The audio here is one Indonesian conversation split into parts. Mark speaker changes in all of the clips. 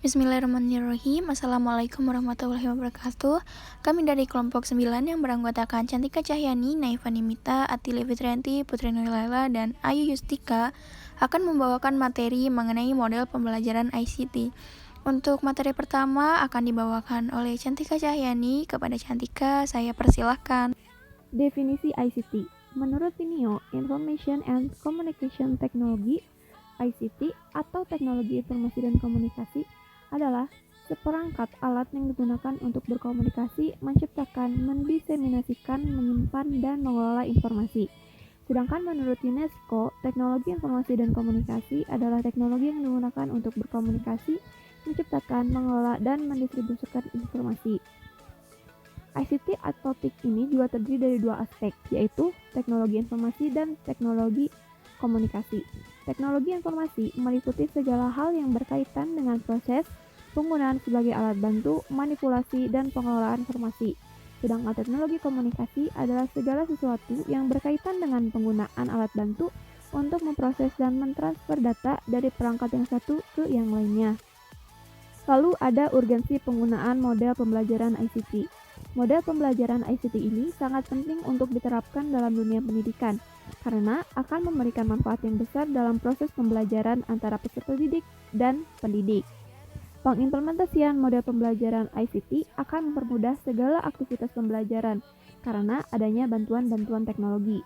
Speaker 1: Bismillahirrahmanirrahim. Assalamualaikum warahmatullahi wabarakatuh. Kami dari kelompok 9 yang beranggotakan Cantika Cahyani, Naifa Nimita, Atili Fitrianti, Putri Nurlaila, dan Ayu Yustika akan membawakan materi mengenai model pembelajaran ICT. Untuk materi pertama akan dibawakan oleh Cantika Cahyani. Kepada Cantika, saya persilahkan.
Speaker 2: Definisi ICT. Menurut Tinio, Information and Communication Technology, ICT atau Teknologi Informasi dan Komunikasi adalah seperangkat alat yang digunakan untuk berkomunikasi, menciptakan, mendiseminasikan, menyimpan, dan mengelola informasi. Sedangkan menurut UNESCO, teknologi informasi dan komunikasi adalah teknologi yang digunakan untuk berkomunikasi, menciptakan, mengelola, dan mendistribusikan informasi. ICT atau TIC ini juga terdiri dari dua aspek, yaitu teknologi informasi dan teknologi komunikasi. Teknologi informasi meliputi segala hal yang berkaitan dengan proses, penggunaan sebagai alat bantu, manipulasi, dan pengelolaan informasi. Sedangkan teknologi komunikasi adalah segala sesuatu yang berkaitan dengan penggunaan alat bantu untuk memproses dan mentransfer data dari perangkat yang satu ke yang lainnya. Lalu ada urgensi penggunaan model pembelajaran ICT. Model pembelajaran ICT ini sangat penting untuk diterapkan dalam dunia pendidikan, karena akan memberikan manfaat yang besar dalam proses pembelajaran antara peserta didik dan pendidik. Pengimplementasian model pembelajaran ICT akan mempermudah segala aktivitas pembelajaran karena adanya bantuan-bantuan teknologi.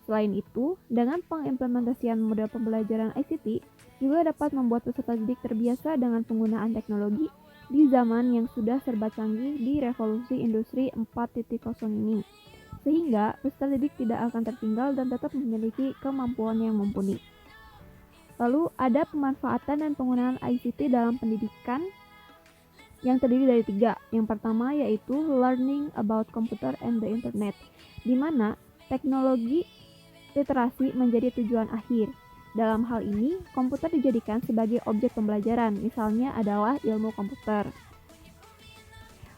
Speaker 2: Selain itu, dengan pengimplementasian model pembelajaran ICT juga dapat membuat peserta didik terbiasa dengan penggunaan teknologi di zaman yang sudah serba canggih di revolusi industri 4.0 ini, sehingga peserta didik tidak akan tertinggal dan tetap memiliki kemampuan yang mumpuni. Lalu ada pemanfaatan dan penggunaan ICT dalam pendidikan yang terdiri dari 3. Yang pertama yaitu learning about computer and the internet, di mana teknologi literasi menjadi tujuan akhir. Dalam hal ini, komputer dijadikan sebagai objek pembelajaran, misalnya adalah ilmu komputer.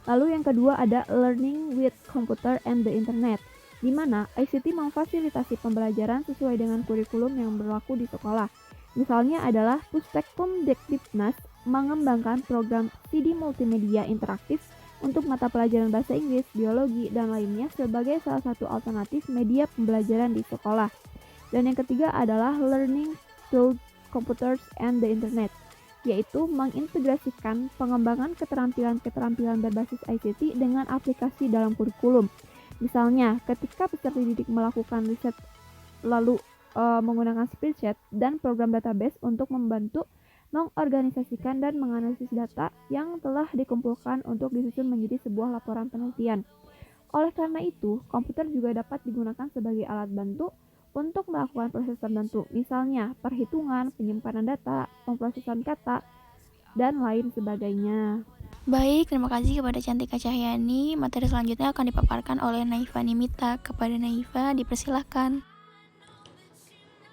Speaker 2: Lalu yang kedua ada learning with computer and the internet, di mana ICT memfasilitasi pembelajaran sesuai dengan kurikulum yang berlaku di sekolah. Misalnya adalah Pustekkum Dekdiknas mengembangkan program CD multimedia interaktif untuk mata pelajaran bahasa Inggris, biologi, dan lainnya sebagai salah satu alternatif media pembelajaran di sekolah. Dan yang ketiga adalah learning through computers and the internet, yaitu mengintegrasikan pengembangan keterampilan-keterampilan berbasis ICT dengan aplikasi dalam kurikulum. Misalnya, ketika peserta didik melakukan riset lalu menggunakan spreadsheet dan program database untuk membantu mengorganisasikan dan menganalisis data yang telah dikumpulkan untuk disusun menjadi sebuah laporan penelitian. Oleh karena itu, komputer juga dapat digunakan sebagai alat bantu untuk melakukan proses tertentu, misalnya perhitungan, penyimpanan data, pemrosesan kata, dan lain sebagainya.
Speaker 1: Baik, terima kasih kepada Cantika Cahyani. Materi selanjutnya akan dipaparkan oleh Naifa Nimita. Kepada Naifa, dipersilahkan.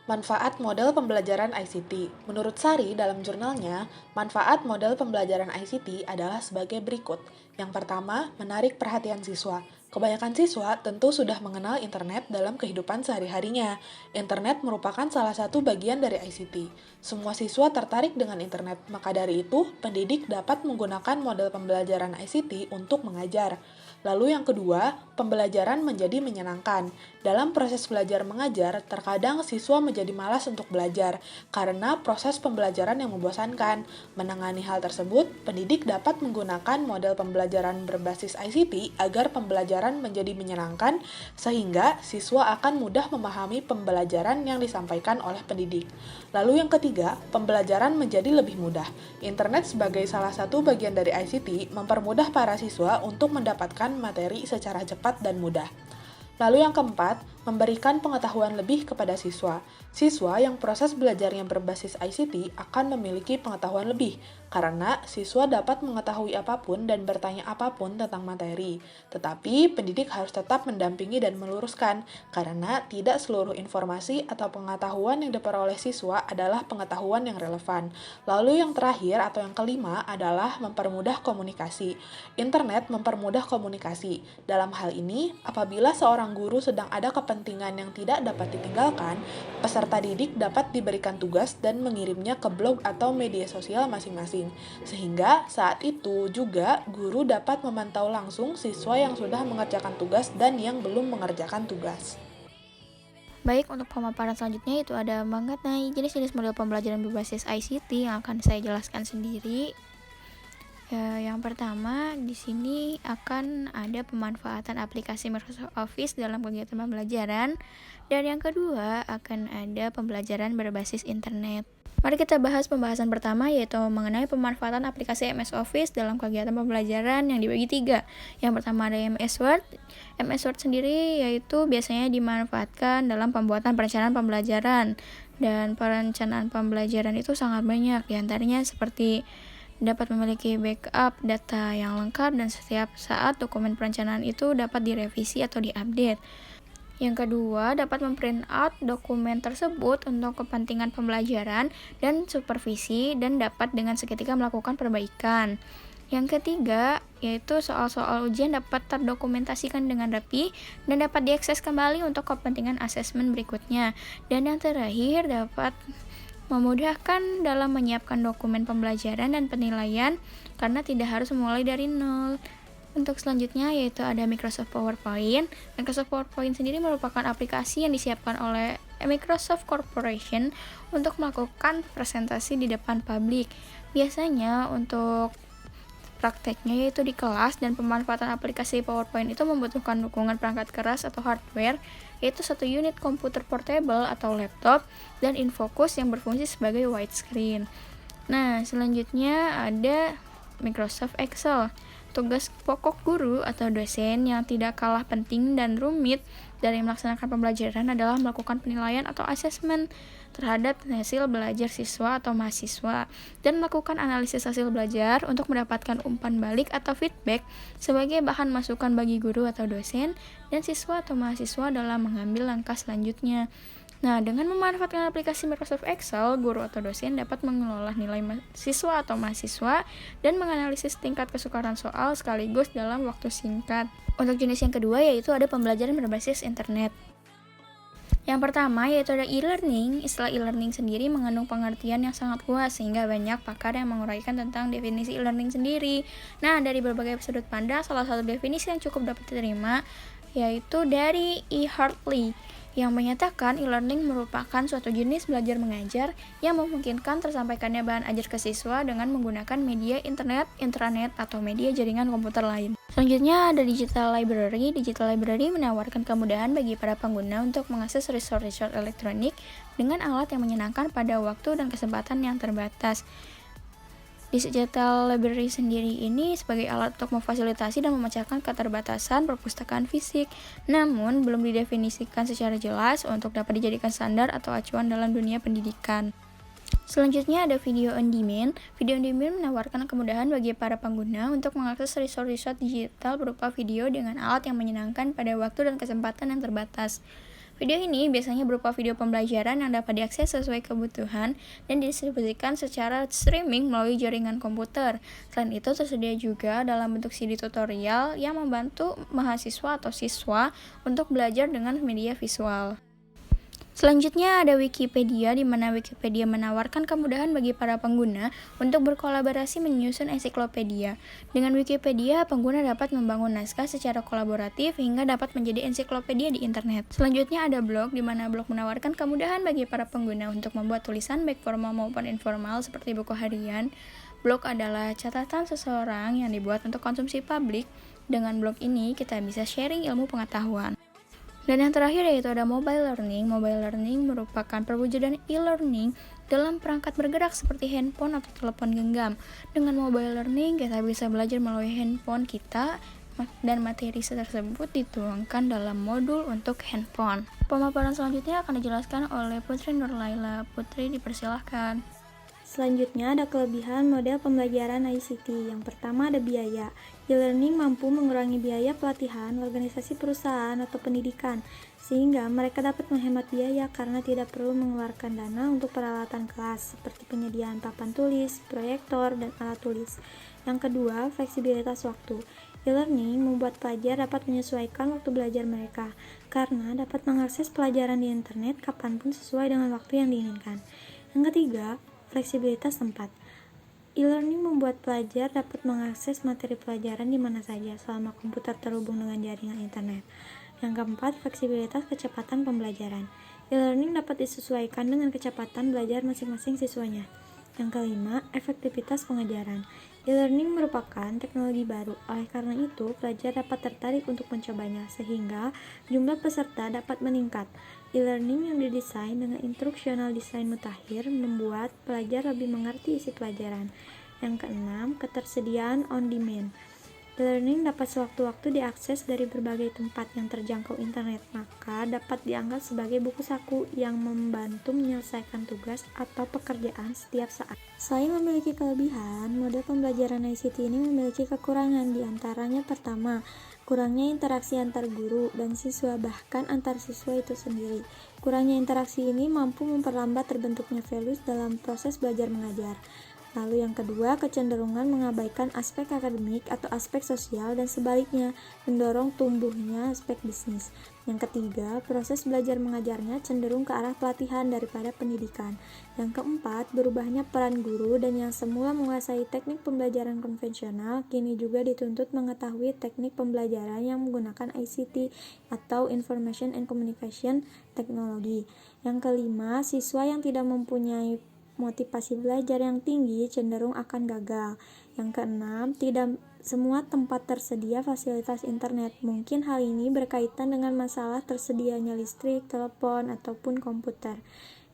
Speaker 3: Manfaat model pembelajaran ICT. Menurut Sari dalam jurnalnya, manfaat model pembelajaran ICT adalah sebagai berikut. Yang pertama, menarik perhatian siswa. Kebanyakan siswa tentu sudah mengenal internet dalam kehidupan sehari-harinya. Internet merupakan salah satu bagian dari ICT. Semua siswa tertarik dengan internet, maka dari itu, pendidik dapat menggunakan model pembelajaran ICT untuk mengajar. Lalu yang kedua, pembelajaran menjadi menyenangkan. Dalam proses belajar mengajar, terkadang siswa menjadi malas untuk belajar karena proses pembelajaran yang membosankan. Menangani hal tersebut, pendidik dapat menggunakan model pembelajaran berbasis ICT agar pembelajaran menjadi menyenangkan sehingga siswa akan mudah memahami pembelajaran yang disampaikan oleh pendidik. Lalu yang ketiga, pembelajaran menjadi lebih mudah. Internet sebagai salah satu bagian dari ICT mempermudah para siswa untuk mendapatkan materi secara cepat dan mudah. Lalu yang keempat, memberikan pengetahuan lebih kepada siswa. Siswa yang proses belajarnya berbasis ICT akan memiliki pengetahuan lebih, karena siswa dapat mengetahui apapun dan bertanya apapun tentang materi. Tetapi, pendidik harus tetap mendampingi dan meluruskan, karena tidak seluruh informasi atau pengetahuan yang diperoleh siswa adalah pengetahuan yang relevan. Lalu yang terakhir atau yang kelima adalah mempermudah komunikasi. Internet mempermudah komunikasi. Dalam hal ini, apabila seorang guru sedang ada kepentingan kepentingan yang tidak dapat ditinggalkan, peserta didik dapat diberikan tugas dan mengirimnya ke blog atau media sosial masing-masing. Sehingga saat itu juga guru dapat memantau langsung siswa yang sudah mengerjakan tugas dan yang belum mengerjakan tugas.
Speaker 1: Baik, untuk pemaparan selanjutnya itu ada mengenai jenis-jenis model pembelajaran berbasis ICT yang akan saya jelaskan sendiri. Yang pertama, di sini akan ada pemanfaatan aplikasi Microsoft Office dalam kegiatan pembelajaran. Dan yang kedua, akan ada pembelajaran berbasis internet. Mari kita bahas pembahasan pertama, yaitu mengenai pemanfaatan aplikasi MS Office dalam kegiatan pembelajaran yang dibagi 3. Yang pertama ada MS Word. MS Word sendiri yaitu biasanya dimanfaatkan dalam pembuatan perencanaan pembelajaran. Dan perencanaan pembelajaran itu sangat banyak, diantaranya seperti dapat memiliki backup data yang lengkap dan setiap saat dokumen perencanaan itu dapat direvisi atau diupdate. Yang kedua, dapat memprint out dokumen tersebut untuk kepentingan pembelajaran dan supervisi dan dapat dengan seketika melakukan perbaikan. Yang ketiga, yaitu soal-soal ujian dapat terdokumentasikan dengan rapi dan dapat diakses kembali untuk kepentingan asesmen berikutnya. Dan yang terakhir, dapat memudahkan dalam menyiapkan dokumen pembelajaran dan penilaian karena tidak harus memulai dari nol. Untuk selanjutnya yaitu ada Microsoft PowerPoint. Microsoft PowerPoint sendiri merupakan aplikasi yang disiapkan oleh Microsoft Corporation untuk melakukan presentasi di depan publik. Biasanya untuk prakteknya yaitu di kelas, dan pemanfaatan aplikasi PowerPoint itu membutuhkan dukungan perangkat keras atau hardware, yaitu 1 unit komputer portable atau laptop dan infocus yang berfungsi sebagai widescreen. Nah, selanjutnya ada Microsoft Excel. Tugas pokok guru atau dosen yang tidak kalah penting dan rumit dari melaksanakan pembelajaran adalah melakukan penilaian atau asesmen terhadap hasil belajar siswa atau mahasiswa dan melakukan analisis hasil belajar untuk mendapatkan umpan balik atau feedback sebagai bahan masukan bagi guru atau dosen dan siswa atau mahasiswa dalam mengambil langkah selanjutnya. Nah, dengan memanfaatkan aplikasi Microsoft Excel, guru atau dosen dapat mengelola nilai siswa atau mahasiswa dan menganalisis tingkat kesukaran soal sekaligus dalam waktu singkat. Untuk jenis yang kedua yaitu ada pembelajaran berbasis internet. Yang pertama yaitu ada e-learning. Istilah e-learning sendiri mengandung pengertian yang sangat luas sehingga banyak pakar yang menguraikan tentang definisi e-learning sendiri. Nah, dari berbagai sudut pandang, salah satu definisi yang cukup dapat diterima yaitu dari E. Hartley yang menyatakan e-learning merupakan suatu jenis belajar mengajar yang memungkinkan tersampaikannya bahan ajar ke siswa dengan menggunakan media internet, intranet, atau media jaringan komputer lain. Selanjutnya ada digital library. Digital library menawarkan kemudahan bagi para pengguna untuk mengakses resource elektronik dengan alat yang menyenangkan pada waktu dan kesempatan yang terbatas. Digital library sendiri ini sebagai alat untuk memfasilitasi dan memecahkan keterbatasan perpustakaan fisik, namun belum didefinisikan secara jelas untuk dapat dijadikan standar atau acuan dalam dunia pendidikan. Selanjutnya ada video on demand. Video on demand menawarkan kemudahan bagi para pengguna untuk mengakses resource digital berupa video dengan alat yang menyenangkan pada waktu dan kesempatan yang terbatas. Video ini biasanya berupa video pembelajaran yang dapat diakses sesuai kebutuhan dan didistribusikan secara streaming melalui jaringan komputer. Selain itu, tersedia juga dalam bentuk CD tutorial yang membantu mahasiswa atau siswa untuk belajar dengan media visual. Selanjutnya ada Wikipedia, di mana Wikipedia menawarkan kemudahan bagi para pengguna untuk berkolaborasi menyusun ensiklopedia. Dengan Wikipedia, pengguna dapat membangun naskah secara kolaboratif hingga dapat menjadi ensiklopedia di internet. Selanjutnya ada blog, di mana blog menawarkan kemudahan bagi para pengguna untuk membuat tulisan baik formal maupun informal seperti buku harian. Blog adalah catatan seseorang yang dibuat untuk konsumsi publik. Dengan blog ini, kita bisa sharing ilmu pengetahuan. Dan yang terakhir yaitu ada mobile learning. Mobile learning merupakan perwujudan e-learning dalam perangkat bergerak seperti handphone atau telepon genggam. Dengan mobile learning, kita bisa belajar melalui handphone kita dan materi tersebut dituangkan dalam modul untuk handphone. Pemaparan selanjutnya akan dijelaskan oleh Putri Nurlaila. Putri, dipersilahkan.
Speaker 4: Selanjutnya ada kelebihan model pembelajaran ICT. Yang pertama ada biaya. E-learning mampu mengurangi biaya pelatihan organisasi perusahaan atau pendidikan, sehingga mereka dapat menghemat biaya karena tidak perlu mengeluarkan dana untuk peralatan kelas, seperti penyediaan papan tulis, proyektor, dan alat tulis. Yang kedua, fleksibilitas waktu. E-learning membuat pelajar dapat menyesuaikan waktu belajar mereka, karena dapat mengakses pelajaran di internet kapanpun sesuai dengan waktu yang diinginkan. Yang ketiga, fleksibilitas tempat. E-learning membuat pelajar dapat mengakses materi pelajaran di mana saja selama komputer terhubung dengan jaringan internet. Yang keempat, fleksibilitas kecepatan pembelajaran. E-learning dapat disesuaikan dengan kecepatan belajar masing-masing siswanya. Yang kelima, efektivitas pengajaran. E-learning merupakan teknologi baru, oleh karena itu pelajar dapat tertarik untuk mencobanya, sehingga jumlah peserta dapat meningkat. E-learning yang didesain dengan instruksional desain mutakhir membuat pelajar lebih mengerti isi pelajaran. Yang keenam, ketersediaan on demand. E-learning dapat sewaktu-waktu diakses dari berbagai tempat yang terjangkau internet, maka dapat dianggap sebagai buku saku yang membantu menyelesaikan tugas atau pekerjaan setiap saat. Selain memiliki kelebihan, model pembelajaran ICT ini memiliki kekurangan, di antaranya pertama, kurangnya interaksi antar guru dan siswa, bahkan antar siswa itu sendiri. Kurangnya interaksi ini mampu memperlambat terbentuknya values dalam proses belajar mengajar. Lalu yang kedua, kecenderungan mengabaikan aspek akademik atau aspek sosial dan sebaliknya, mendorong tumbuhnya aspek bisnis. Yang ketiga, proses belajar mengajarnya cenderung ke arah pelatihan daripada pendidikan. Yang keempat, berubahnya peran guru dan yang semula menguasai teknik pembelajaran konvensional, kini juga dituntut mengetahui teknik pembelajaran yang menggunakan ICT atau Information and Communication Technology. Yang kelima, siswa yang tidak mempunyai motivasi belajar yang tinggi cenderung akan gagal. Yang keenam, tidak semua tempat tersedia fasilitas internet. Mungkin hal ini berkaitan dengan masalah tersedianya listrik, telepon, ataupun komputer.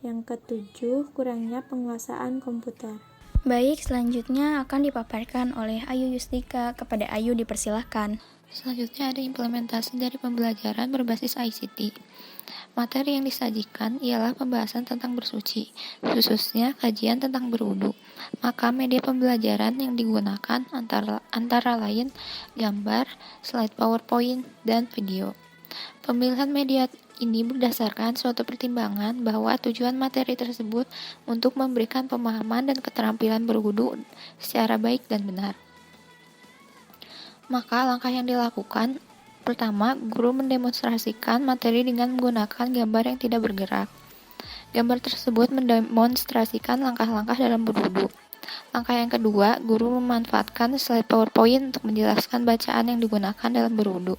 Speaker 4: Yang ketujuh, kurangnya penguasaan komputer.
Speaker 1: Baik, selanjutnya akan dipaparkan oleh Ayu Yustika. Kepada Ayu dipersilahkan.
Speaker 5: Selanjutnya ada implementasi dari pembelajaran berbasis ICT. Materi yang disajikan ialah pembahasan tentang bersuci, khususnya kajian tentang berwudu. Maka media pembelajaran yang digunakan antara lain gambar, slide PowerPoint, dan video. Pemilihan media ini berdasarkan suatu pertimbangan bahwa tujuan materi tersebut untuk memberikan pemahaman dan keterampilan berwudu secara baik dan benar. Maka langkah yang dilakukan, pertama, guru mendemonstrasikan materi dengan menggunakan gambar yang tidak bergerak. Gambar tersebut mendemonstrasikan langkah-langkah dalam berwudu. Langkah yang kedua, guru memanfaatkan slide PowerPoint untuk menjelaskan bacaan yang digunakan dalam berwudu.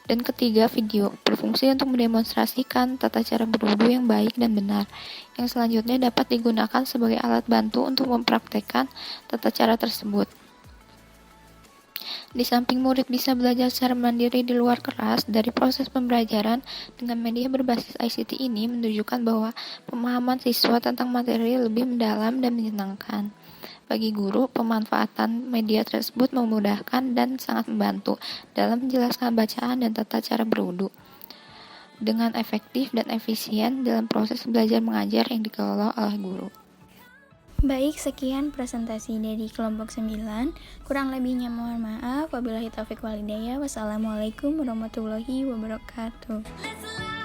Speaker 5: Dan ketiga, video berfungsi untuk mendemonstrasikan tata cara berwudu yang baik dan benar, yang selanjutnya dapat digunakan sebagai alat bantu untuk mempraktekkan tata cara tersebut. Di samping murid bisa belajar secara mandiri di luar kelas, dari proses pembelajaran dengan media berbasis ICT ini menunjukkan bahwa pemahaman siswa tentang materi lebih mendalam dan menyenangkan. Bagi guru, pemanfaatan media tersebut memudahkan dan sangat membantu dalam menjelaskan bacaan dan tata cara berwudu dengan efektif dan efisien dalam proses belajar mengajar yang dikelola oleh guru.
Speaker 1: Baik, sekian presentasi dari kelompok 9. Kurang lebihnya mohon maaf. Wabillahi taufiq walhidayah. Wassalamualaikum warahmatullahi wabarakatuh.